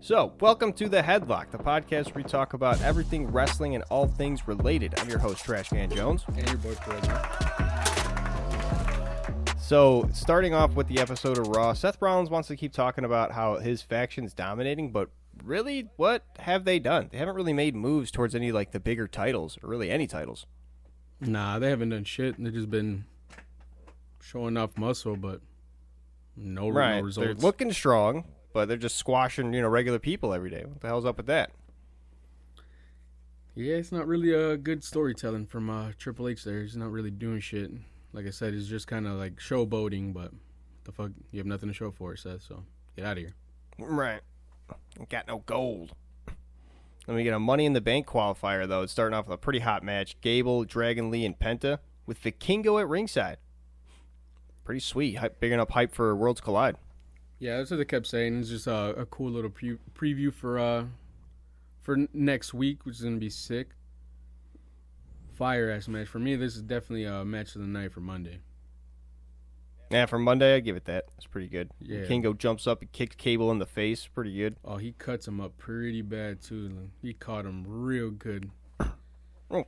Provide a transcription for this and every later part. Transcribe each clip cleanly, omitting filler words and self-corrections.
So, welcome to The HeadLock, the podcast where we talk about everything wrestling and all things related. I'm your host, Trashman Jones. And your boy, President. So, starting off with the episode of Raw, Seth Rollins wants to keep talking about how his faction's dominating, but really, what have they done? They haven't really made moves towards any, the bigger titles, or really any titles. Nah, they haven't done shit. They've just been showing off muscle, but no results. They're looking strong, but they're just squashing, regular people every day. What the hell's up with that? Yeah, it's not really a good storytelling from Triple H there. He's not really doing shit. Like I said, he's just kind of like showboating, but the fuck, you have nothing to show for it, Seth, so get out of here. Right. Got no gold. Let me get a Money in the Bank qualifier, though. It's starting off with a pretty hot match. Gable, Dragon Lee, and Penta with Vikingo at ringside. Pretty sweet. Big enough hype for Worlds Collide. Yeah, that's what they kept saying. It's just a cool little preview for next week, which is going to be sick. Fire-ass match. For me, this is definitely a match of the night for Monday. Yeah, for Monday, I give it that. It's pretty good. Yeah. Vikingo jumps up and kicks Cable in the face. Pretty good. Oh, he cuts him up pretty bad, too. He caught him real good. Oh.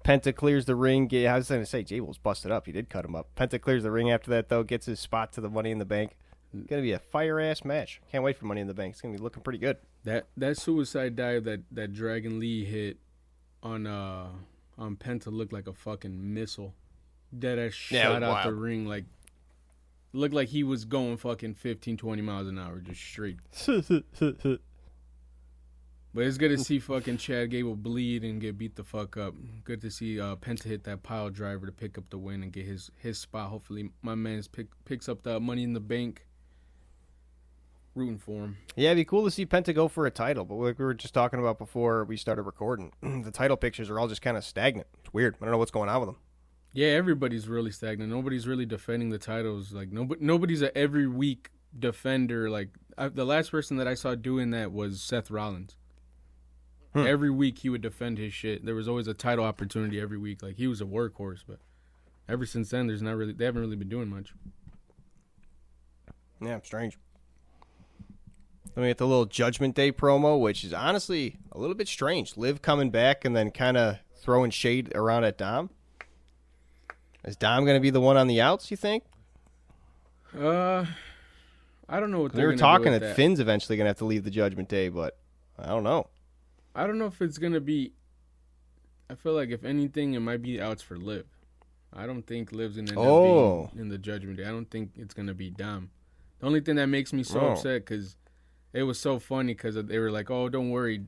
Penta clears the ring. I was going to say, Jable's busted up. He did cut him up. Penta clears the ring after that, though. Gets his spot to the Money in the Bank. It's going to be a fire-ass match. Can't wait for Money in the Bank. It's going to be looking pretty good. That suicide dive that Dragon Lee hit on Penta looked like a fucking missile. Deadass shot out the ring looked like he was going fucking 15, 20 miles an hour just straight. But it's good to see fucking Chad Gable bleed and get beat the fuck up. Good to see Penta hit that pile driver to pick up the win and get his spot. Hopefully my man picks up the Money in the Bank. Rooting for him. Yeah, it'd be cool to see Penta go for a title, but like we were just talking about before we started recording, the title pictures are all just kind of stagnant. It's weird. I don't know what's going on with them. Yeah, everybody's really stagnant. Nobody's really defending the titles. Like nobody's a every week defender. Like the last person that I saw doing that was Seth Rollins. Every week he would defend his shit. There was always a title opportunity every week. Like he was a workhorse, but ever since then, they haven't really been doing much. Yeah, strange. Then we get the little Judgment Day promo, which is honestly a little bit strange. Liv coming back and then kind of throwing shade around at Dom. Is Dom going to be the one on the outs, you think? I don't know what they were talking that Finn's eventually going to have to leave the Judgment Day, but I don't know. I don't know if it's going to be... I feel like if anything, it might be outs for Liv. I don't think Liv's going to end up being in the Judgment Day. I don't think it's going to be Dom. The only thing that makes me so upset, because it was so funny, because they were like, oh, don't worry,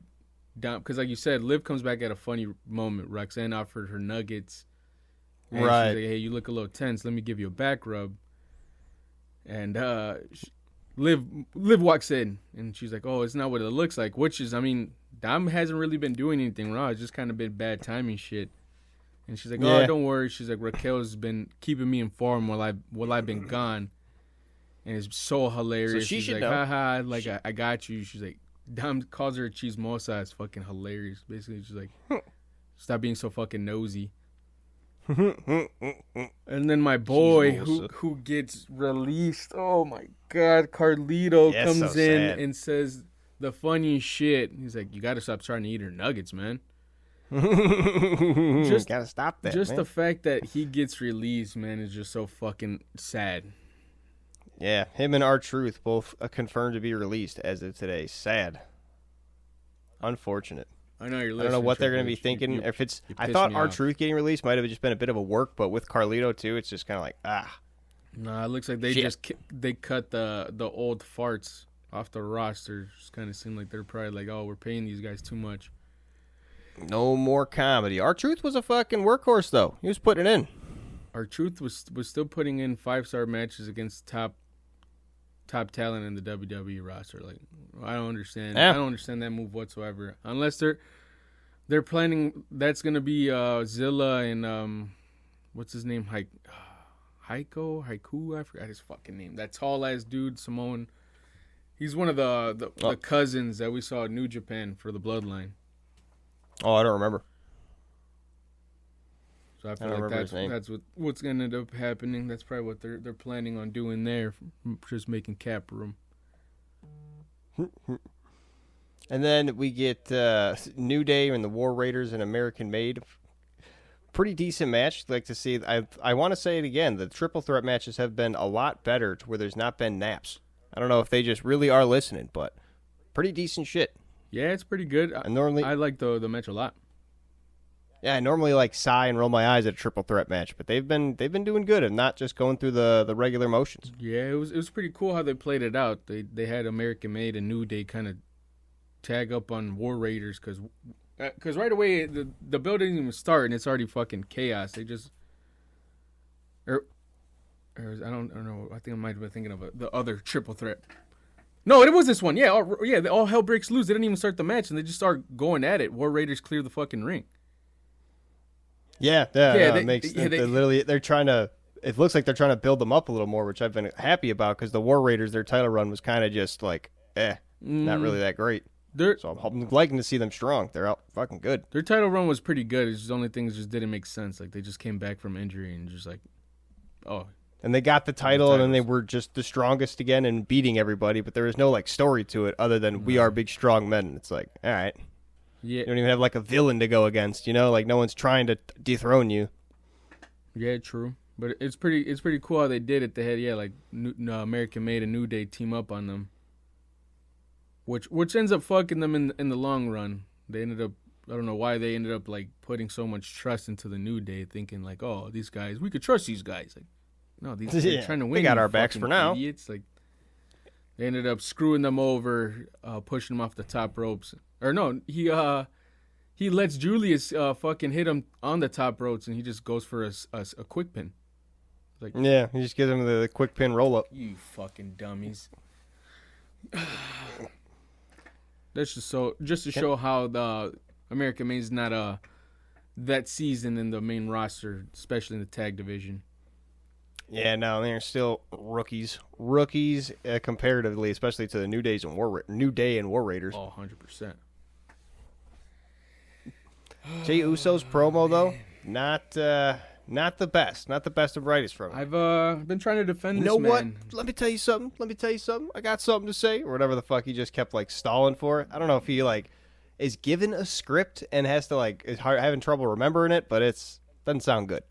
Dom. Because like you said, Liv comes back at a funny moment. Roxanne offered her nuggets. And right. She's like, hey, you look a little tense. Let me give you a back rub. And Liv walks in, and she's like, oh, it's not what it looks like, which is, I mean, Dom hasn't really been doing anything wrong. It's just kind of been bad timing shit. And she's like, oh, don't worry. She's like, Raquel's been keeping me informed while I've been gone. And it's so hilarious. So she's like, haha, like, I got you. She's like, Dom calls her a chismosa. It's fucking hilarious. Basically, she's like, stop being so fucking nosy. And then my boy who gets released, oh my God, Carlito comes in and says the funniest shit. He's like, you got to stop trying to eat her nuggets, man. Just gotta stop that. Just man. The fact that he gets released, man, is just so fucking sad. Yeah, him and R-Truth both confirmed to be released as of today. Sad. Unfortunate. I know you're listening. I don't know what they're going to be thinking. I thought R-Truth getting released might have just been a bit of a work, but with Carlito too, it's just kind of like Nah, it looks like they they cut the old farts off the roster. Just kind of seemed like they're probably like, oh, we're paying these guys too much. No more comedy. R-Truth was a fucking workhorse though. He was putting it in. R-Truth was still putting in 5-star matches against top talent in the WWE roster. Like, I don't understand. I don't understand that move whatsoever. Unless they're planning. That's gonna be Zilla and what's his name? Haiku. I forgot his fucking name. That tall ass dude, Samoan. He's one of the cousins that we saw at New Japan for the Bloodline. Oh, I don't remember. So I feel like that's what's going to end up happening. That's probably what they're planning on doing there, just making cap room. And then we get New Day and the War Raiders and American Made. Pretty decent match. Like to see. I want to say it again. The triple threat matches have been a lot better to where there's not been naps. I don't know if they just really are listening, but pretty decent shit. Yeah, it's pretty good. I like the match a lot. Yeah, I normally like sigh and roll my eyes at a triple threat match, but they've been doing good and not just going through the regular motions. Yeah, it was pretty cool how they played it out. They had American Made and New Day kind of tag up on War Raiders because right away the build didn't even start and it's already fucking chaos. They just I don't know. I think I might have been thinking of the other triple threat. No, it was this one. Yeah, all hell breaks loose. They didn't even start the match and they just start going at it. War Raiders clear the fucking ring. Yeah, they're trying to. It looks like they're trying to build them up a little more, which I've been happy about because the War Raiders, their title run was kind of just like, not really that great. So I'm liking to see them strong. They're out fucking good. Their title run was pretty good. It's just the only things just didn't make sense. Like they just came back from injury and just like, oh. And they got the title, and then they were just the strongest again and beating everybody. But there was no like story to it other than we are big strong men. And it's like, all right. Yeah. You don't even have like a villain to go against, like no one's trying to dethrone you. Yeah, true. But it's pretty cool how they did it. They had like American Made and New Day team up on them, which ends up fucking them in the long run. They ended up, I don't know why they ended up like putting so much trust into the New Day, thinking like, oh, these guys, we could trust these guys. Like, no, they're trying to win. They got our backs for now. Idiots. Like, they ended up screwing them over, pushing them off the top ropes. Or no, he lets Julius fucking hit him on the top ropes, and he just goes for a quick pin. Like, yeah, he just gives him the quick pin roll up. You fucking dummies. That's just to show how the American Made's not that season in the main roster, especially in the tag division. Yeah, no, they're still rookies comparatively, especially to the New Day and War Raiders. Oh, 100%. Jey Uso's promo though, not the best and brightest from him. I've been trying to defend this man. You know what? Let me tell you something. I got something to say, or whatever the fuck he just kept like stalling for it. I don't know if he like is given a script and has to like is having trouble remembering it, but doesn't sound good.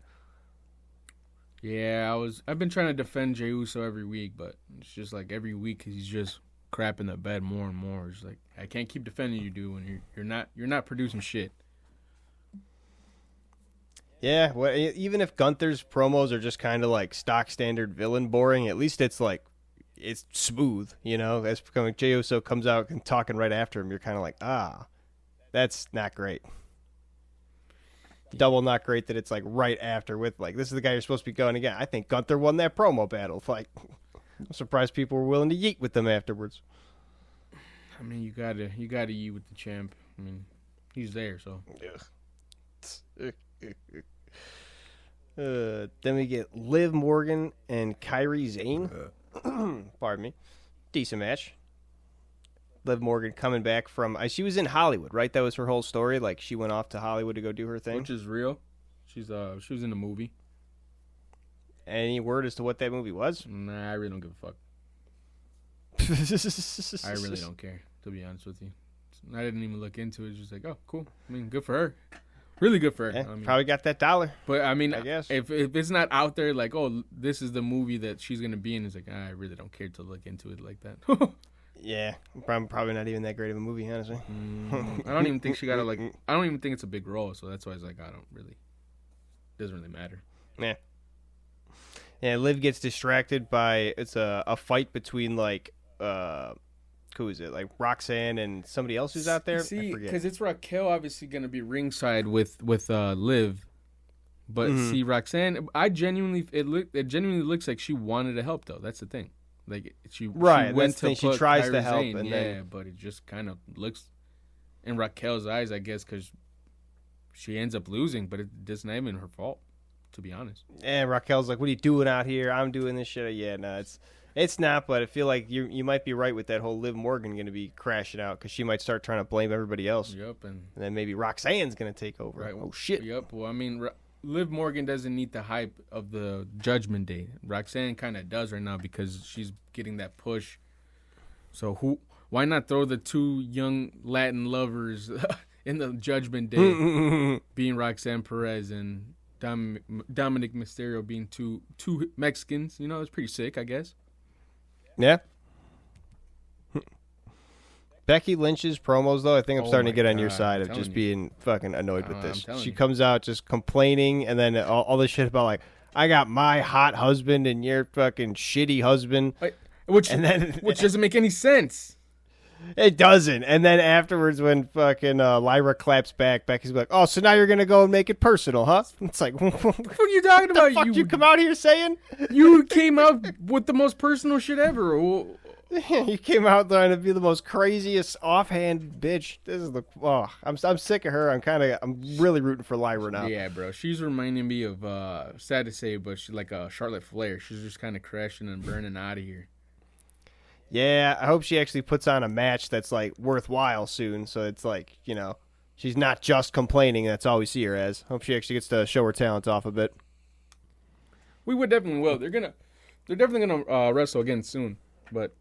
Yeah, I've been trying to defend Jey Uso every week, but it's just like every week he's just crapping the bed more and more. It's like I can't keep defending you, dude, when you're not producing shit. Yeah, well, even if Gunther's promos are just kind of like stock standard villain boring, at least it's like it's smooth, As Jey Uso comes out and talking right after him, you're kind of like, that's not great. Double not great that it's like right after with like this is the guy you're supposed to be going again. I think Gunther won that promo battle. Like, I'm surprised people were willing to yeet with them afterwards. I mean, you gotta yeet with the champ. I mean, he's there, so. Then we get Liv Morgan and Kairi Sane. Pardon me. Decent match. Liv Morgan coming back from... she was in Hollywood, right? That was her whole story. Like, she went off to Hollywood to go do her thing. Which is real. She was in a movie. Any word as to what that movie was? Nah, I really don't give a fuck. I really don't care, to be honest with you. I didn't even look into it. It's just like, oh, cool. I mean, good for her. Really good for her. Yeah, I mean, probably got that $1. But, I mean, I guess. if it's not out there, like, oh, this is the movie that she's going to be in, it's like, I really don't care to look into it like that. Yeah, probably not even that great of a movie, honestly. I don't even think she got I don't even think it's a big role, so that's why it's like, doesn't really matter. Yeah. Yeah, Liv gets distracted by, it's a fight between, like, who is it? Like Roxanne and somebody else who's out there? See, because it's Raquel obviously going to be ringside with Liv. But see, Roxanne, it genuinely looks like she wanted to help, though. That's the thing. Like she went to she tries to help, and then but it just kind of looks in Raquel's eyes, I guess, because she ends up losing, but it's not even her fault, to be honest. And Raquel's like, "What are you doing out here? I'm doing this shit." Yeah, no, it's not. But I feel like you might be right with that whole Liv Morgan going to be crashing out because she might start trying to blame everybody else. Yep, and then maybe Roxanne's going to take over. Right. Oh shit. Yep. Well, I mean, Liv Morgan doesn't need the hype of the Judgment Day. Roxanne kind of does right now because she's getting that push. So Why not throw the two young Latin lovers in the Judgment Day, being Roxanne Perez and Dominic Mysterio being two Mexicans? You know, it's pretty sick, I guess. Yeah. Becky Lynch's promos, though, I think I'm starting to get on your side of just being fucking annoyed with this. She comes out just complaining, and then all this shit about, like, I got my hot husband and your fucking shitty husband. Which doesn't make any sense. It doesn't. And then afterwards, when fucking Lyra claps back, Becky's like, "Oh, so now you're gonna go and make it personal, huh?" It's like, what the fuck are you talking about? The fuck you come out here saying? You came out with the most personal shit ever. You came out trying to be the most craziest offhand bitch. This is I'm sick of her. I'm really rooting for Lyra now. Yeah, bro. She's reminding me of sad to say, but she's like a Charlotte Flair. She's just kind of crashing and burning out of here. Yeah, I hope she actually puts on a match that's, like, worthwhile soon. So it's like, you know, she's not just complaining. That's all we see her as. Hope she actually gets to show her talent off a bit. We would definitely will. They're definitely gonna wrestle again soon. But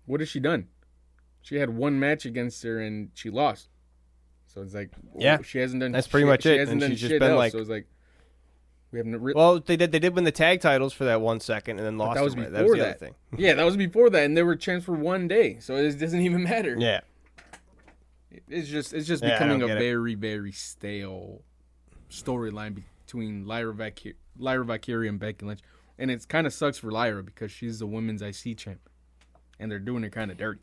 what has she done? She had one match against her and she lost. So it's like, she hasn't done. That's pretty much it. She hasn't done shit else. So it's like. Well, they did win the tag titles for that 1 second and then lost. That was before that. Was the other thing. Yeah, that was before that, and they were champs for one day, so it doesn't even matter. Yeah, it's just becoming a very very stale storyline between Lyra Valkyria and Becky Lynch, and it kind of sucks for Lyra because she's the women's IC champ, and they're doing her kind of dirty.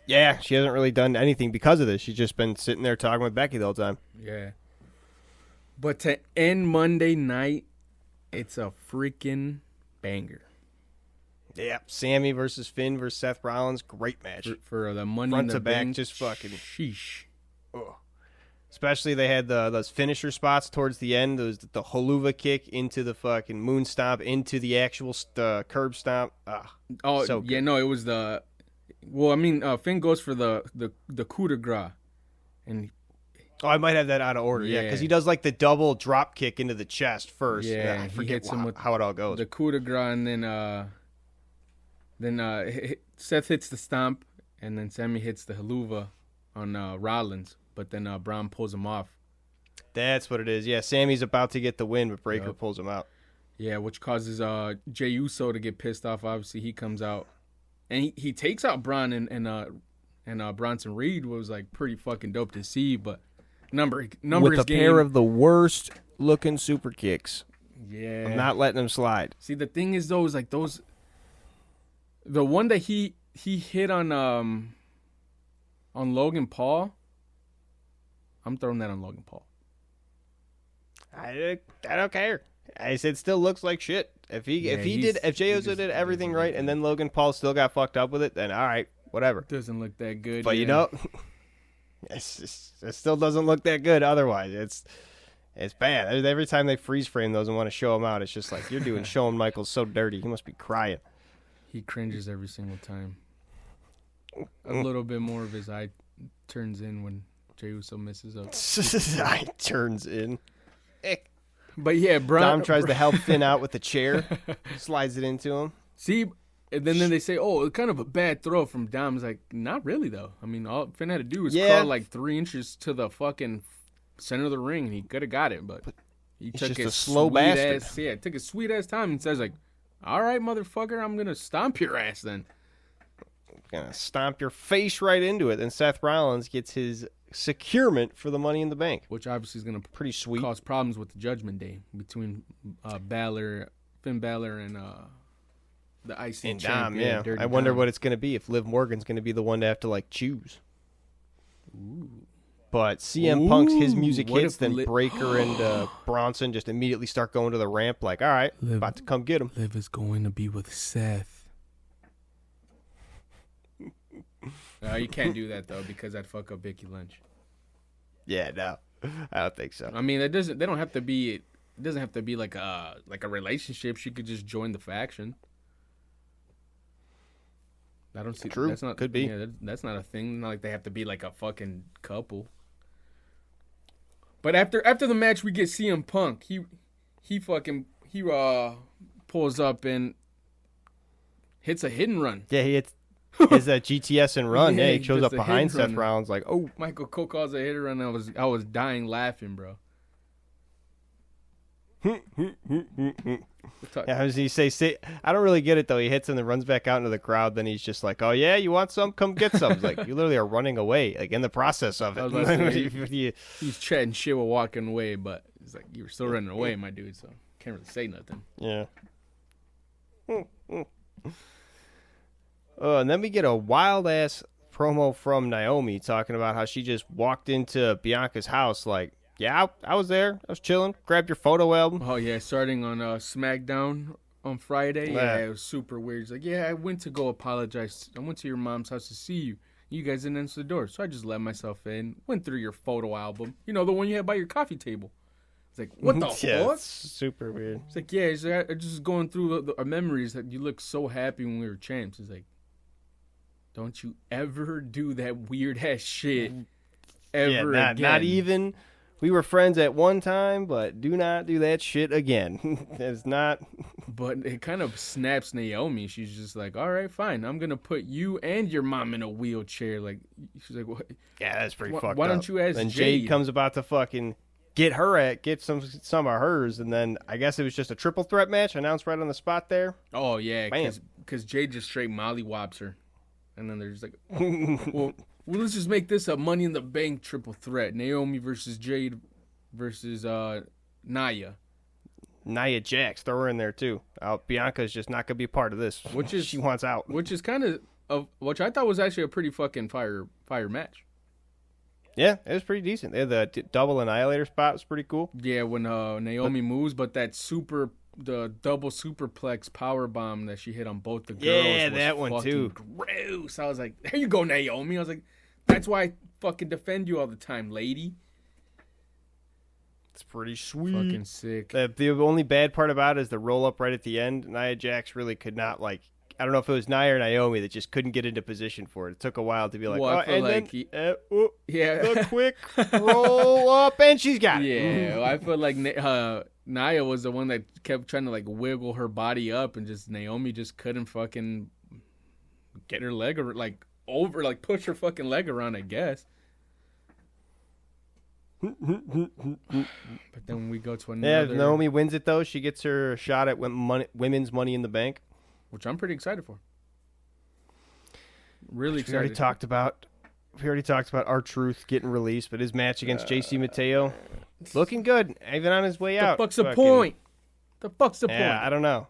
Yeah, she hasn't really done anything because of this. She's just been sitting there talking with Becky the whole time. Yeah. But to end Monday night, it's a freaking banger. Yeah, Sammy versus Finn versus Seth Rollins, great match. For the money front in the to back, bank, just fucking sheesh. Ugh. Especially they had those finisher spots towards the end. Those the haluva kick into the fucking moon stomp into the actual curb stomp. So good. Yeah, no, it was the. Well, I mean, Finn goes for the coup de grace, and. Oh, I might have that out of order. Yeah, because he does like the double drop kick into the chest first. Yeah, I forget how it all goes. The coup de grace, and then Seth hits the stomp, and then Sammy hits the haluva on Rollins, but then Braun pulls him off. That's what it is. Yeah, Sammy's about to get the win, but Breakker pulls him out. Yeah, which causes Jey Uso to get pissed off. Obviously, he comes out, and he takes out Braun, and Bronson Reed was like pretty fucking dope to see, but. Numbers with a pair of the worst looking super kicks. Yeah, I'm not letting them slide. See, the thing is though, is like those. The one that he hit on Logan Paul. I'm throwing that on Logan Paul. I don't care. I said still looks like shit. If Jey Uso did everything right and then Logan Paul still got fucked up with it, then all right, whatever. Doesn't look that good. But you know. It still doesn't look that good otherwise. It's bad. Every time they freeze frame those and want to show them out, it's just like, you're doing Shawn Michaels so dirty. He must be crying. He cringes every single time. A little bit more of his eye turns in when Jey Uso messes up. His eye turns in. But yeah, Dom tries to help Finn out with the chair. Slides it into him. See, and then they say, oh, it's kind of a bad throw from Dom. It's like, not really, though. I mean, all Finn had to do was crawl like 3 inches to the fucking center of the ring, and he could have got it. But he took his slow bastard. Took his sweet-ass time and says, like, all right, motherfucker, I'm going to stomp your ass then. Going to stomp your face right into it. And Seth Rollins gets his securement for the Money in the Bank. Which obviously is going to pretty sweet cause problems with the Judgment Day between Finn Balor, and the IC and champ. Dom, yeah. I wonder what it's going to be, if Liv Morgan's going to be the one to have to, like, choose. Ooh. But CM Punk's his music hits, then Breakker and Bronson just immediately start going to the ramp like, all right, about to come get him. Liv is going to be with Seth. You can't do that, though, because I'd fuck up Becky Lynch. Yeah, no. I don't think so. I mean, it doesn't have to be like a relationship. She could just join the faction. I don't see. True. That's not, could be. Yeah, that's not a thing. Not like they have to be like a fucking couple. But after the match, we get CM Punk. He pulls up and hits a hit and run. Yeah, he hits his GTS and run. Yeah, he shows up does a behind hit and Seth run. Rollins like, oh. Michael Cole calls a hit and run. I was dying laughing, bro. Yeah, how does he say? I don't really get it though. He hits and then runs back out into the crowd. Then he's just like, "Oh yeah, you want some? Come get some." It's like you literally are running away, like in the process of it. He's chatting shit while walking away, but it's like you were still running away, my dude. So can't really say nothing. Yeah. And then we get a wild ass promo from Naomi talking about how she just walked into Bianca's house like. Yeah, I was there. I was chilling. Grabbed your photo album. Oh, yeah, starting on SmackDown on Friday. Yeah, it was super weird. He's like, yeah, I went to go apologize. I went to your mom's house to see you. You guys didn't answer the door. So I just let myself in. Went through your photo album. You know, the one you had by your coffee table. It's like, what the fuck? It's super weird. It's like, yeah, he's like, I'm just going through our memories that you look so happy when we were champs. It's like, don't you ever do that weird-ass shit ever again. Not even... We were friends at one time, but do not do that shit again. It's not. But it kind of snaps Naomi. She's just like, all right, fine. I'm going to put you and your mom in a wheelchair. Like, she's like, what? Yeah, that's pretty fucked up. Why don't you ask Then Jade? Jade comes about to fucking get some of hers, and then I guess it was just a triple threat match announced right on the spot there. Oh, yeah, because Jade just straight mollywops her. And then they're just like, well, let's just make this a Money in the Bank triple threat. Naomi versus Jade versus Nia. Nia Jax, throw her in there too. Bianca's just not gonna be a part of this. She wants out. Which is kind of which I thought was actually a pretty fucking fire match. Yeah, it was pretty decent. They had the double annihilator spot was pretty cool. Yeah, when Naomi moves, but the double superplex power bomb that she hit on both the girls. Yeah, was that one too. Gross. I was like, there you go, Naomi. I was like, that's why I fucking defend you all the time, lady. It's pretty sweet. Fucking sick. The only bad part about it is the roll up right at the end. Nia Jax really could not like. I don't know if it was Nia or Naomi that just couldn't get into position for it. It took a while to be like, the quick roll up, and she's got it. Yeah, well, I feel like Nia was the one that kept trying to like wiggle her body up, and just Naomi just couldn't fucking get her leg push her fucking leg around, I guess. But then we go to another. Yeah, if Naomi wins it though, she gets her shot at women's Money in the Bank, which I'm pretty excited for. Really excited. We already talked about R-Truth getting released, but his match against JC Mateo looking good, even on his way out. The fuck's the point? Yeah, I don't know.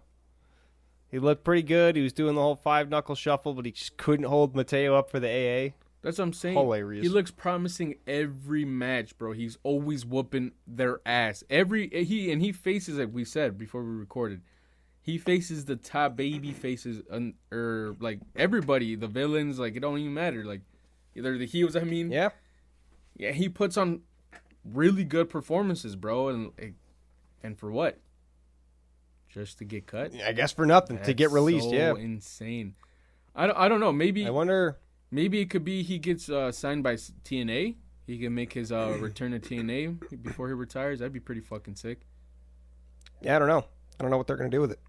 He looked pretty good. He was doing the whole 5-knuckle shuffle, but he just couldn't hold Mateo up for the AA. That's what I'm saying. Hilarious. He looks promising every match, bro. He's always whooping their ass. He faces, like we said before we recorded, he faces the top baby faces, or like everybody, the villains. Like it don't even matter. Like either the heels. I mean, yeah. He puts on really good performances, bro. And for what? Just to get cut? I guess for nothing. That's to get released. So insane. I don't know. Maybe. I wonder. Maybe it could be he gets signed by TNA. He can make his return to TNA before he retires. That'd be pretty fucking sick. Yeah, I don't know. I don't know what they're going to do with it.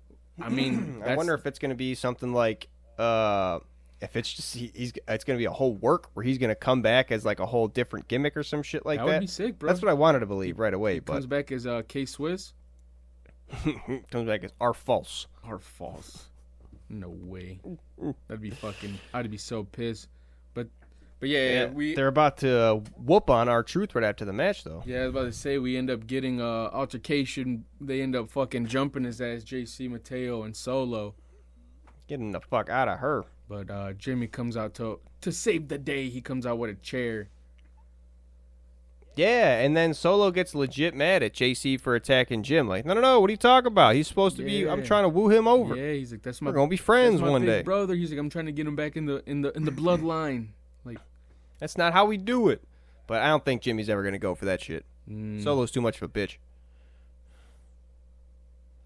I mean, I wonder if it's going to be something like, if it's just it's going to be a whole work where he's going to come back as like a whole different gimmick or some shit like that. That would be sick, bro. That's what I wanted to believe right away. But comes back as K-Swiss. Comes back as R-False. R-False. No way. That'd be fucking. I'd be so pissed. But yeah, they're about to whoop on R-Truth right after the match, though. Yeah, I was about to say we end up getting altercation. They end up fucking jumping his ass, JC Mateo and Solo. Getting the fuck out of her. But Jimmy comes out to save the day. He comes out with a chair. Yeah, and then Solo gets legit mad at JC for attacking Jim. Like, no, what are you talking about? He's supposed to be. I'm trying to woo him over. Yeah, he's like, we're gonna be friends one day, brother. He's like, I'm trying to get him back in the bloodline. Like, that's not how we do it. But I don't think Jimmy's ever gonna go for that shit. Solo's too much of a bitch.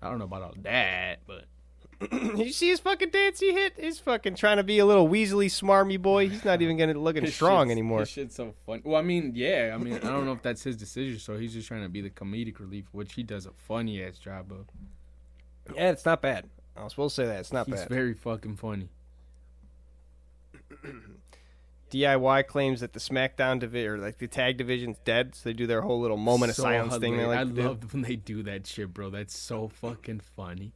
I don't know about all that, but you see his fucking dance he hit? He's fucking trying to be a little weaselly smarmy boy. He's not even gonna looking strong anymore. This shit's so funny. Well, I mean, I don't know if that's his decision, so he's just trying to be the comedic relief, which he does a funny ass job of. Yeah, it's not bad. I was supposed to say that. It's not He's bad. very fucking funny. DIY claims that the SmackDown division, or like the tag division's dead, so they do their whole little moment of silence thing. I love when they do that shit, bro. That's so fucking funny.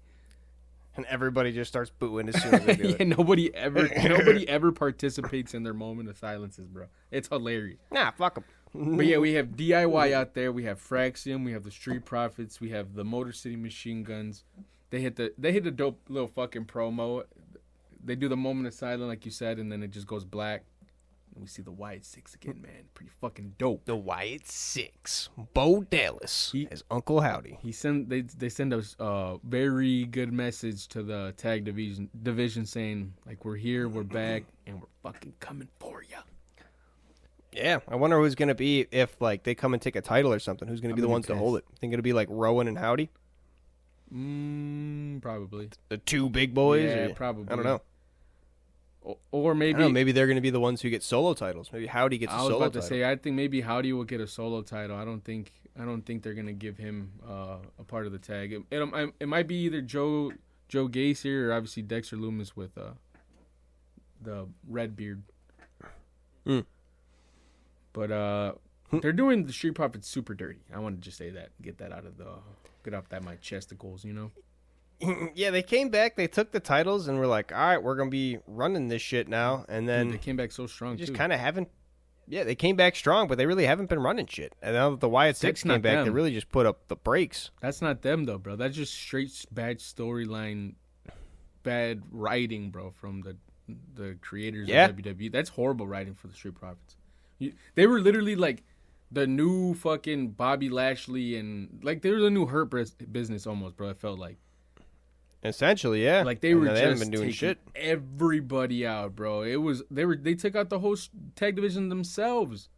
And everybody just starts booing as soon as they do it. Nobody ever participates in their moment of silences, bro. It's hilarious. Nah, fuck them. But yeah, we have DIY out there. We have Fraxium. We have the Street Profits. We have the Motor City Machine Guns. They hit a dope little fucking promo. They do the moment of silence, like you said, and then it just goes black. And we see the Wyatt Six again, man. Pretty fucking dope. The Wyatt Six. Bo Dallas as Uncle Howdy. They send us a very good message to the tag division saying, like, we're here, we're back, and we're fucking coming for you. Yeah, I wonder who's going to be if, like, they come and take a title or something. Who's going to be the ones to hold it? Think it'll be, like, Rowan and Howdy? Probably. The two big boys? Yeah, probably. I don't know. Or maybe... I don't know, maybe they're going to be the ones who get solo titles. Maybe Howdy gets a solo title. I was about to say, I think maybe Howdy will get a solo title. I don't think they're going to give him a part of the tag. It might be either Joe Gacy or obviously Dexter Lumis with the red beard. But they're doing the Street Profits super dirty. I want to just say that. Get off that my chesticles, you know? Yeah, they came back, they took the titles, and we're like, all right, we're going to be running this shit now. And then they came back so strong, just kind of haven't. Yeah, they came back strong, but they really haven't been running shit. And now that the Wyatt Six came back, they really just put up the brakes. That's not them, though, bro. That's just straight bad storyline, bad writing, bro, from the creators of WWE. That's horrible writing for the Street Profits. They were literally like the new fucking Bobby Lashley, and like they were the new Hurt Business almost, bro. It felt like. Essentially, yeah. Like they were just haven't been doing taking shit. Everybody out, bro. They took out the whole tag division themselves,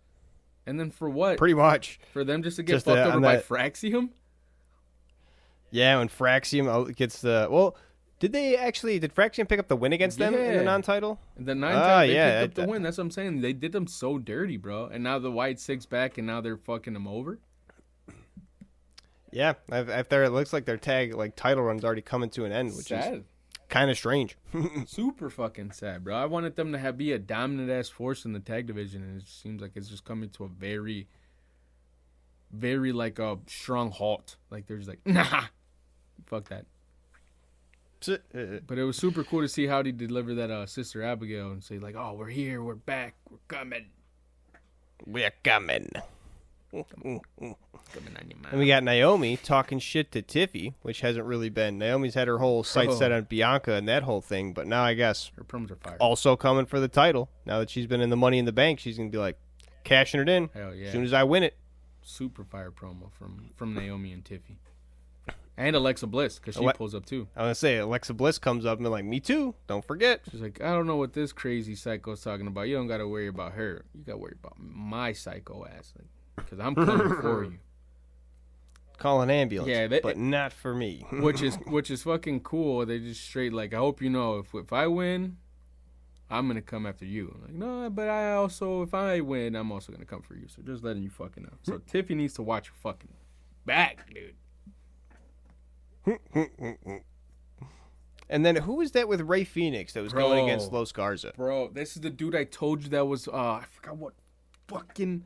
and then for what? Pretty much for them just to get fucked over by Fraxium. Yeah, when Fraxium gets did Fraxium pick up the win against them in the non-title? The 9 times they picked up the win. That's what I'm saying. They did them so dirty, bro. And now the Wyatt Six back, and now they're fucking them over. Yeah, after it looks like their tag title run's already coming to an end, which is kind of strange. Super fucking sad, bro. I wanted them to be a dominant ass force in the tag division, and it seems like it's just coming to a very, very like a strong halt. Like they're just like, nah, fuck that. But it was super cool to see how they deliver that Sister Abigail and say like, oh, we're here, we're back, we're coming. And we got Naomi talking shit to Tiffy, which hasn't really been. Naomi's had her whole sights set on Bianca and that whole thing, but now I guess her promos are fire. Also coming for the title. Now that she's been in the Money in the Bank, she's gonna be like cashing it in. Hell yeah. As soon as I win it. Super fire promo from Naomi and Tiffy. And Alexa Bliss, because she pulls up too. I was going to say, Alexa Bliss comes up and be like, me too, don't forget. She's like, I don't know what this crazy psycho's talking about. You don't got to worry about her. You got to worry about my psycho ass. Because I'm coming for you. Call an ambulance, but not for me. which is fucking cool. They just straight like, I hope you know, if I win, I'm going to come after you. I'm like, no, but if I win, I'm also going to come for you. So just letting you fucking know. So Tiffy needs to watch her fucking back, dude. And then who was that with Rey Fenix that was going against Los Garza? Bro, this is the dude I told you that was I forgot what fucking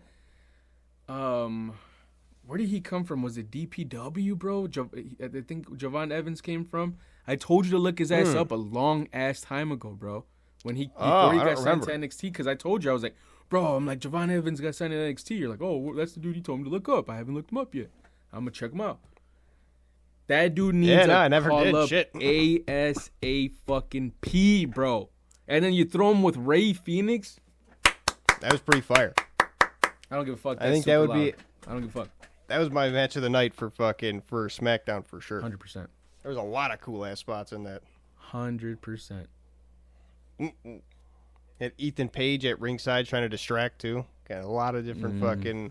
where did he come from? Was it DPW, bro? I think Javon Evans came from. I told you to look his ass up a long ass time ago, bro. When before he got signed to NXT, because I told you, I was like, bro, I'm like, Javon Evans got signed to NXT. You're like, oh, that's the dude you told me to look up. I haven't looked him up yet. I'm gonna check him out. That dude needs call up ASA fucking P, bro. And then you throw him with Rey Fenix. That was pretty fire. I don't give a fuck. I think that would be. I don't give a fuck. That was my match of the night for SmackDown for sure. 100%. There was a lot of cool ass spots in that. 100%. Had Ethan Page at ringside trying to distract too. Got a lot of different fucking.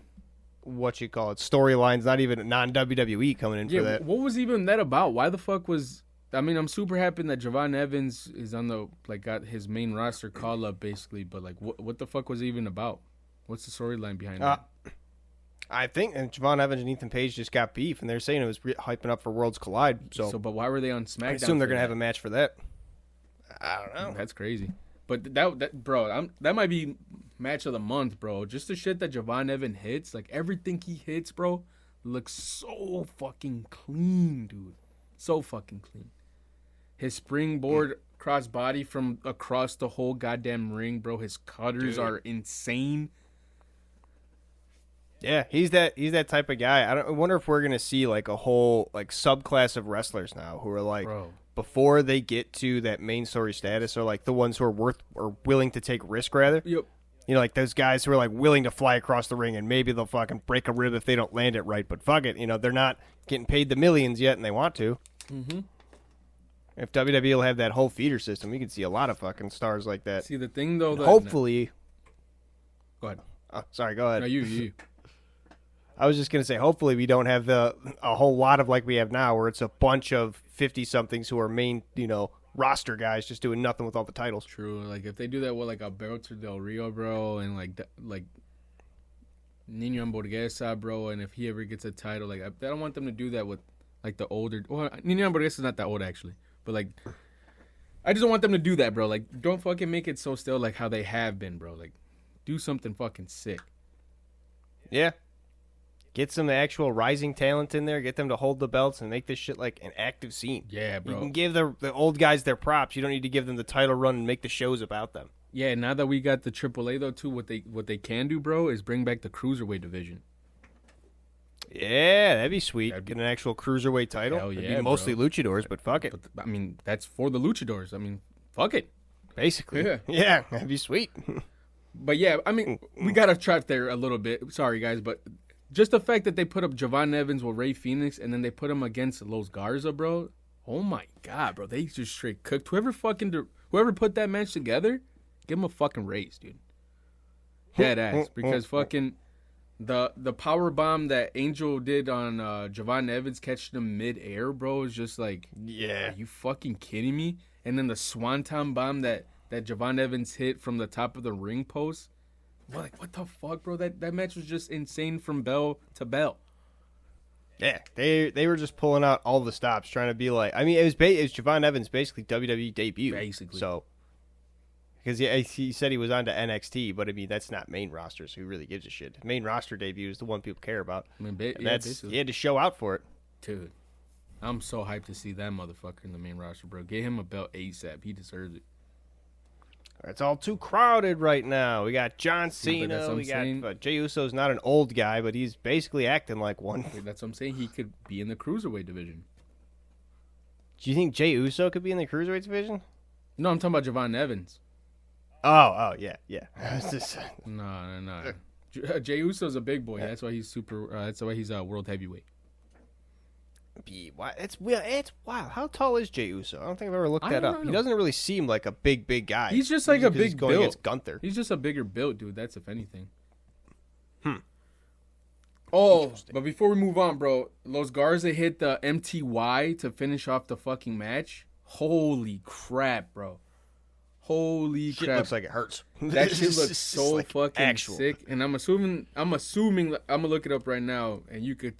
Storylines, not even non-WWE coming in for that. What was even that about? Why the fuck was... I mean, I'm super happy that Javon Evans is on the... got his main roster call-up, basically, but, what the fuck was it even about? What's the storyline behind that? I think and Javon Evans and Ethan Page just got beef, and they're saying it was hyping up for Worlds Collide. But why were they on SmackDown? I assume they're going to have a match for that. I don't know. That's crazy. But that might be match of the month, bro. Just the shit that Javon Evans hits, like everything he hits, bro, looks so fucking clean, dude. So fucking clean. His springboard crossbody from across the whole goddamn ring, bro. His cutters are insane. Yeah, he's that type of guy. I wonder if we're gonna see like a whole like subclass of wrestlers now who are like before they get to that main story status are like the ones who are worth or willing to take risk rather. Yep. You know, like those guys who are like willing to fly across the ring and maybe they'll fucking break a rib if they don't land it right, but fuck it, you know, they're not getting paid the millions yet and they want to. Mm-hmm. If WWE will have that whole feeder system, we could see a lot of fucking stars like that. See the thing though, hopefully. Go ahead. Oh, sorry, go ahead. No, you. I was just gonna say, hopefully we don't have a whole lot of like we have now, where it's a bunch of 50-somethings who are main, you know, roster guys just doing nothing with all the titles. True. Like if they do that with like Alberto Del Rio, bro, and like Nino Hamburguesa, bro, and if he ever gets a title, like I don't want them to do that with like the older. Well, Nino Hamburguesa is not that old actually, but like I just don't want them to do that, bro. Like don't fucking make it so still like how they have been, bro. Like do something fucking sick. Yeah. Get some actual rising talent in there. Get them to hold the belts and make this shit like an active scene. Yeah, bro. You can give the old guys their props. You don't need to give them the title run and make the shows about them. Yeah, now that we got the AAA though too, what they can do, bro, is bring back the cruiserweight division. Yeah, that'd be sweet. Get an actual cruiserweight title. Hell yeah, it'd be mostly luchadors, but fuck it. But, I mean, that's for the luchadors. I mean, fuck it. Basically. Yeah, that'd be sweet. But yeah, I mean, we got to track there a little bit. Sorry, guys, but just the fact that they put up Javon Evans with Rey Fenix and then they put him against Los Garza, bro. Oh my God, bro. They just straight cooked. Whoever put that match together, give him a fucking raise, dude. Dead ass. Because fucking the power bomb that Angel did on Javon Evans catching him mid-air, bro, is just like, yeah. Are you fucking kidding me? And then the swanton bomb that Javon Evans hit from the top of the ring post. Like, what the fuck, bro? That match was just insane from bell to bell. Yeah, they were just pulling out all the stops, trying to be like. I mean, it was Javon Evans' basically WWE debut, basically. So, because he said he was on to NXT, but I mean that's not main roster, so who really gives a shit? Main roster debut is the one people care about. I mean, he had to show out for it, dude. I'm so hyped to see that motherfucker in the main roster, bro. Get him a belt ASAP. He deserves it. It's all too crowded right now. We got John Cena. We got Jey Uso's not an old guy, but he's basically acting like one. That's what I'm saying. He could be in the cruiserweight division. Do you think Jey Uso could be in the cruiserweight division? No, I'm talking about Javon Evans. Oh, yeah. No. Jey Uso's a big boy. That's why he's that's why he's a world heavyweight. It's wild. How tall is Jey Uso? I don't think I've ever looked that up. He doesn't really seem like a big guy. He's just like a big going build. Against Gunther. He's just a bigger build, dude. That's if anything. Oh, but before we move on, bro, Los Garza hit the MTY to finish off the fucking match. Holy crap, bro. Holy shit crap. Looks like it hurts. That shit looks so like fucking sick. And I'm assuming I'm gonna look it up right now and you could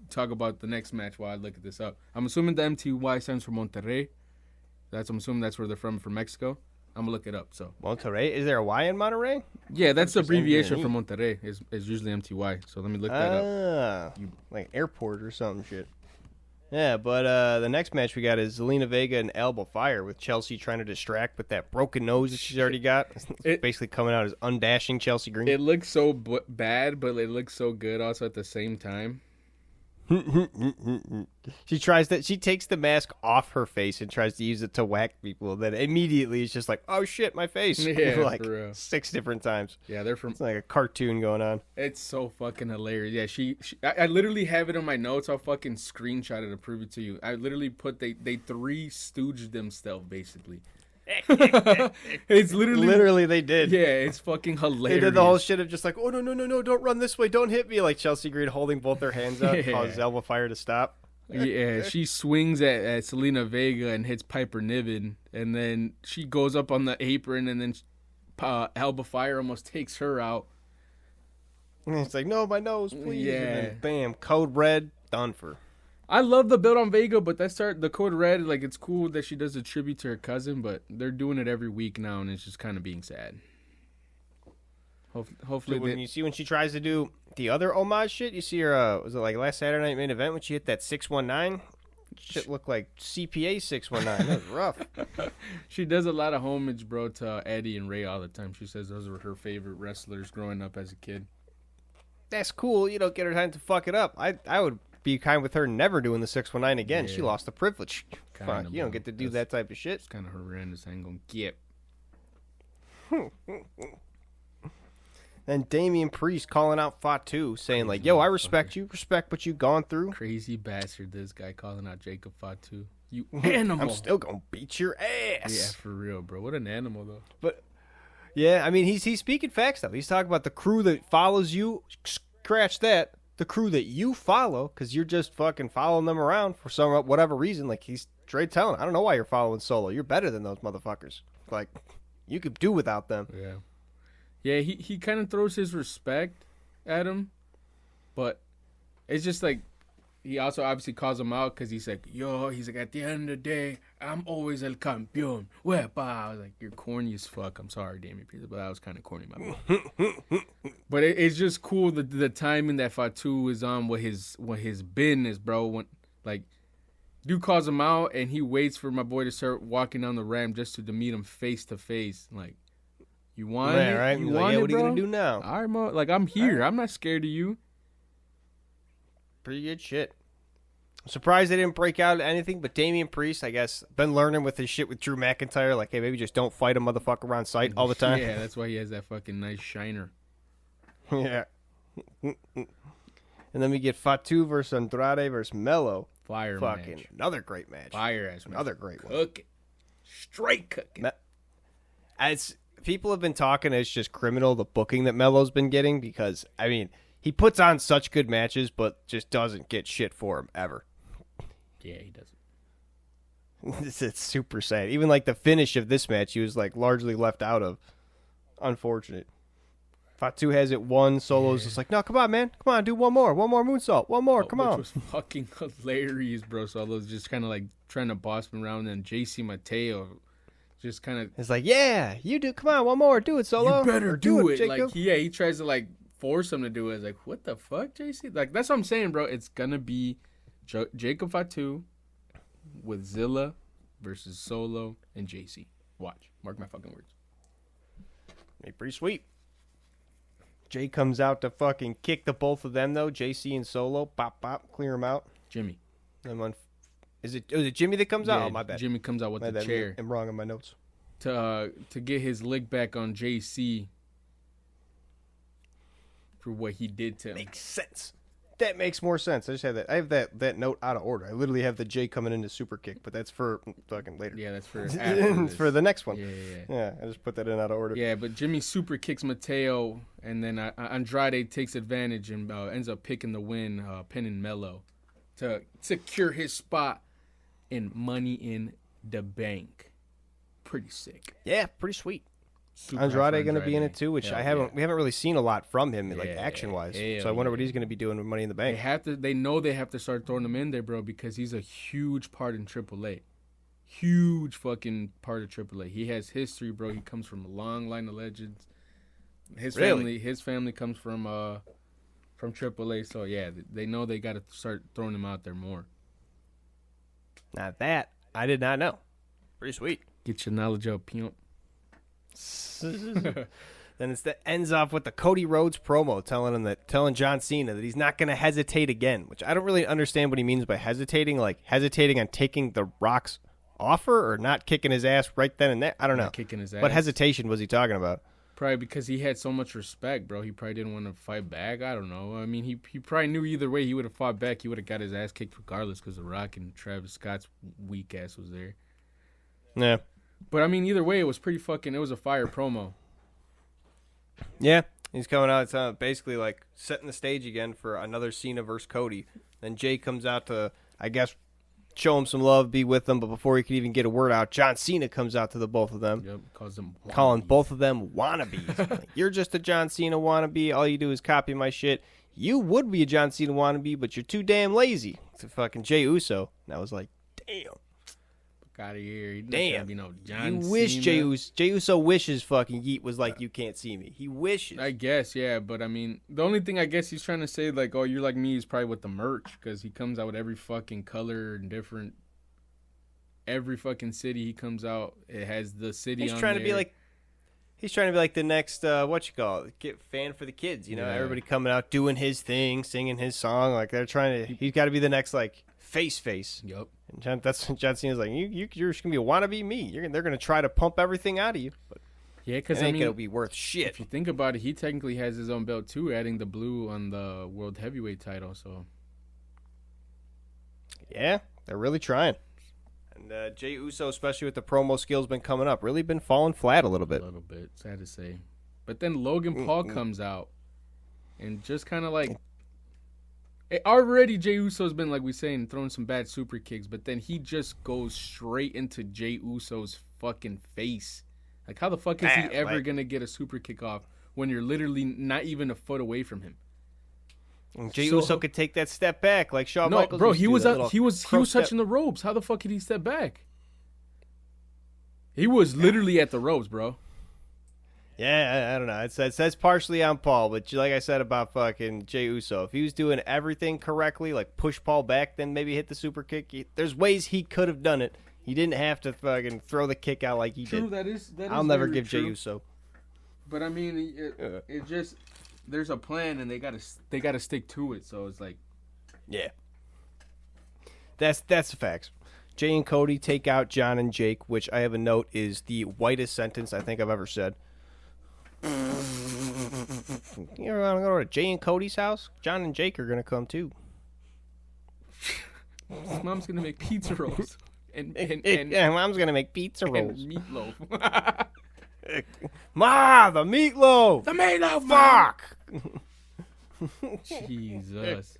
talk about the next match while I look at this up. I'm assuming the MTY stands for Monterrey. I'm assuming that's where they're from Mexico. I'm gonna look it up. So Monterrey, is there a Y in Monterrey? Yeah, that's the abbreviation for Monterrey. Is usually MTY. So let me look that up. Like airport or some shit. Yeah, but the next match we got is Zelina Vega and Alba Fire with Chelsea trying to distract with that broken nose that she's already got. It's basically coming out as undashing Chelsea Green. It looks so bad, but it looks so good also at the same time. She takes the mask off her face and tries to use it to whack people. Then immediately it's just like, oh shit, my face. Yeah, like for real. 6 different times. Yeah, it's like a cartoon going on. It's so fucking hilarious. Yeah, I literally have it on my notes. I'll fucking screenshot it to prove it to you. I literally put they three stooged themselves basically. It's literally they did. Yeah, it's fucking hilarious. They did the whole shit of just like, oh no, don't run this way, don't hit me, like Chelsea Green holding both their hands up, causes Alba Fire to stop. Yeah, she swings at Zelina Vega and hits Piper Niven, and then she goes up on the apron, and then Alba Fire almost takes her out. And it's like, no, my nose, please. Yeah. And then, bam, code red, done for. I love the build on Vega, but the code red, like, it's cool that she does a tribute to her cousin, but they're doing it every week now, and it's just kind of being sad. Hopefully, when she tries to do the other homage shit, you see her. Was it like last Saturday night main event when she hit that 619? Shit looked like CPA 619. That was rough. She does a lot of homage, bro, to Eddie and Ray all the time. She says those were her favorite wrestlers growing up as a kid. That's cool. You don't get her time to fuck it up. I would be kind with her never doing the 619 again. Yeah. She lost the privilege. Fuck, you don't get to do that type of shit. It's kind of horrendous. I ain't gonna get. Then Damian Priest calling out Fatu, saying like, yo, I respect you. Respect what you've gone through. Crazy bastard, this guy calling out Jacob Fatu. You animal. I'm still going to beat your ass. Yeah, for real, bro. What an animal, though. But, yeah, I mean, he's speaking facts, though. He's talking about the crew that follows you. Scratch that. The crew that you follow, because you're just fucking following them around for some whatever reason. Like, he's straight telling, I don't know why you're following Solo. You're better than those motherfuckers. Like, you could do without them. Yeah. Yeah, he kind of throws his respect at him, but it's just like he also obviously calls him out because he's like, at the end of the day, I'm always el campeón. Wepa. I was like, you're corny as fuck. I'm sorry, Damian Priest, but that was kind of corny, my bad. But it's just cool the timing that Fatu is on with his business, bro. When like dude calls him out and he waits for my boy to start walking down the ramp just to meet him face to face, like. You want it? Right? You want like, it, what are you going to do now? All right, Mo. Like, I'm here. I'm not scared of you. Pretty good shit. I'm surprised they didn't break out anything, but Damian Priest, I guess, been learning with his shit with Drew McIntyre. Like, hey, maybe just don't fight a motherfucker around sight all the time. Yeah, that's why he has that fucking nice shiner. Yeah. And then we get Fatu versus Andrade versus Melo. Fire fucking match. Another great match. Fire ass match. Another great one. Cooking. Straight cooking. People have been talking it's just criminal the booking that Melo's been getting because, I mean, he puts on such good matches but just doesn't get shit for him ever. Yeah, he doesn't. It's super sad. Even like the finish of this match, he was like largely left out of. Unfortunate. Fatu has it won. Solo's just like, no, come on, man. Come on, do one more. One more moonsault. One more. Come on. Which was fucking hilarious, bro. Solo's just kind of like trying to boss him around and JC Mateo just kind of. It's like, yeah, you do. Come on, one more. Do it, Solo. You better do it. Jacob. Like, he tries to like force him to do it. It's like, what the fuck, JC? Like, that's what I'm saying, bro. It's gonna be Jacob Fatu with Zilla versus Solo and JC. Watch. Mark my fucking words. Pretty sweet. Jay comes out to fucking kick the both of them though. JC and Solo, pop, clear them out. Jimmy. Was it Jimmy that comes out? Oh, my bad. Jimmy comes out with the chair. I'm wrong on my notes. To get his lick back on JC for what he did to him. Makes sense. That makes more sense. I just have that. I have that note out of order. I literally have the Jay coming into super kick, but that's for fucking later. Yeah, that's for for the next one. Yeah. I just put that in out of order. Yeah, but Jimmy super kicks Mateo, and then Andrade takes advantage and ends up picking the win, pinning Melo to secure his spot in Money in the Bank. Pretty sick. Yeah, pretty sweet. Andrade going to be in it too, which we haven't really seen a lot from him, like action wise. So I wonder what he's going to be doing with Money in the Bank. They know they have to start throwing him in there, bro, because he's a huge part in AAA. Huge fucking part of AAA. He has history, bro. He comes from a long line of legends. His family comes from AAA. So yeah, they know they got to start throwing him out there more. Now that I did not know. Pretty sweet. Get your knowledge up, pimp. Then it ends off with the Cody Rhodes promo telling John Cena that he's not going to hesitate again, which I don't really understand what he means by hesitating. Like hesitating on taking the Rock's offer or not kicking his ass right then and there. I don't know. Not kicking his ass. What hesitation was he talking about? Probably because he had so much respect, bro. He probably didn't want to fight back. I don't know. I mean, he probably knew either way he would have fought back. He would have got his ass kicked regardless because The Rock and Travis Scott's weak ass was there. Yeah. But, I mean, either way, it was a fire promo. Yeah, he's coming out. It's basically like setting the stage again for another Cena versus Cody. Then Jay comes out to, I guess, show him some love, be with them. But before he could even get a word out, John Cena comes out to the both of them. Yep, calling both of them wannabes. Like, you're just a John Cena wannabe. All you do is copy my shit. You would be a John Cena wannabe, but you're too damn lazy. To fucking Jey Uso. And I was like, damn. Out of here. Damn. Be no John you wish Cena. Jey Uso wishes fucking Yeet was like, you can't see me. He wishes. I guess, yeah. But, I mean, the only thing I guess he's trying to say, like, oh, you're like me, is probably with the merch. Because he comes out with every fucking color and different. Every fucking city he comes out, it has the city on there. He's trying to be like the next, fan for the kids. You know, everybody coming out, doing his thing, singing his song. Like, they're trying to, he's got to be the next, like, face. Yep. And that's John Cena's like, you're just going to be a wannabe me. They're going to try to pump everything out of you. But yeah, because I mean, it'll be worth shit. If you think about it, he technically has his own belt too, adding the blue on the World Heavyweight title. So yeah, they're really trying. And Jey Uso, especially with the promo skills, been coming up. Really been falling flat a little bit. Sad to say. But then Logan Paul comes out and just kind of like... Already Jey Uso's been, like we saying, throwing some bad super kicks, but then he just goes straight into Jey Uso's fucking face. Like, how the fuck is he ever going to get a super kick off when you're literally not even a foot away from him? Jey Uso could take that step back like Shawn Michaels. No, bro, he was touching the ropes. How the fuck did he step back? He was literally at the ropes, bro. Yeah, I don't know. It says partially on Paul, but like I said about fucking Jey Uso, if he was doing everything correctly, like push Paul back, then maybe hit the super kick. There's ways he could have done it. He didn't have to fucking throw the kick out like he did. That is I'll never give Jey Uso. But I mean, it just there's a plan and they gotta stick to it. So it's like, yeah, that's the facts. Jay and Cody take out John and Jake, which I have a note is the whitest sentence I think I've ever said. You ever want to go to Jay and Cody's house? John and Jake are gonna come too. His mom's gonna make pizza rolls and mom's gonna make pizza rolls and meatloaf. Ma, the meatloaf. The meatloaf. Fuck. Jesus.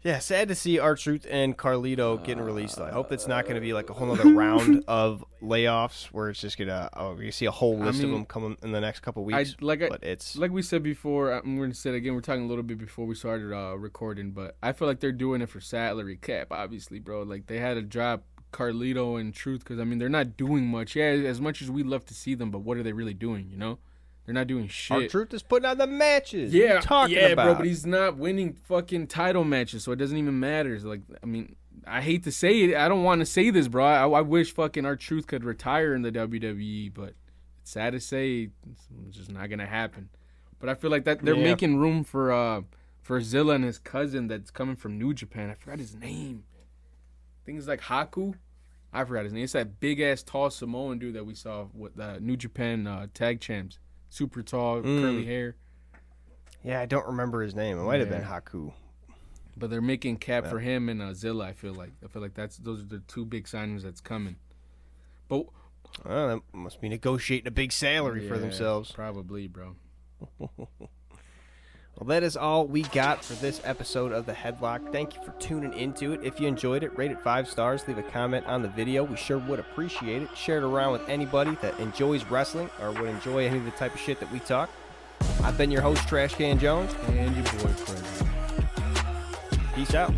Yeah, sad to see R-Truth and Carlito getting released. I hope it's not going to be like a whole other round of layoffs where it's just going to you see a whole list of them coming in the next couple weeks. Like we said before, I'm going to say it again, we're talking a little bit before we started recording, but I feel like they're doing it for salary cap, obviously, bro. Like, they had to drop Carlito and Truth because, I mean, they're not doing much. Yeah, as much as we love to see them, but what are they really doing, you know? They're not doing shit. R-Truth is putting on the matches. Yeah, talking about? Bro, but he's not winning fucking title matches, so it doesn't even matter. It's like, I mean, I hate to say it. I don't want to say this, bro. I wish fucking R-Truth could retire in the WWE, but it's sad to say it's just not gonna happen. But I feel like that they're making room for Zilla and his cousin that's coming from New Japan. I forgot his name. Things like Haku. I forgot his name. It's that big ass tall Samoan dude that we saw with the New Japan tag champs. Super tall, curly hair. Yeah, I don't remember his name. It might have been Haku. But they're making cap for him and Zilla. I feel like those are the two big signings that's coming. But that must be negotiating a big salary for themselves. Probably, bro. Well, that is all we got for this episode of The Headlock. Thank you for tuning into it. If you enjoyed it, rate it 5 stars. Leave a comment on the video. We sure would appreciate it. Share it around with anybody that enjoys wrestling or would enjoy any of the type of shit that we talk. I've been your host, Trash Can Jones. And your boy, President. Peace out.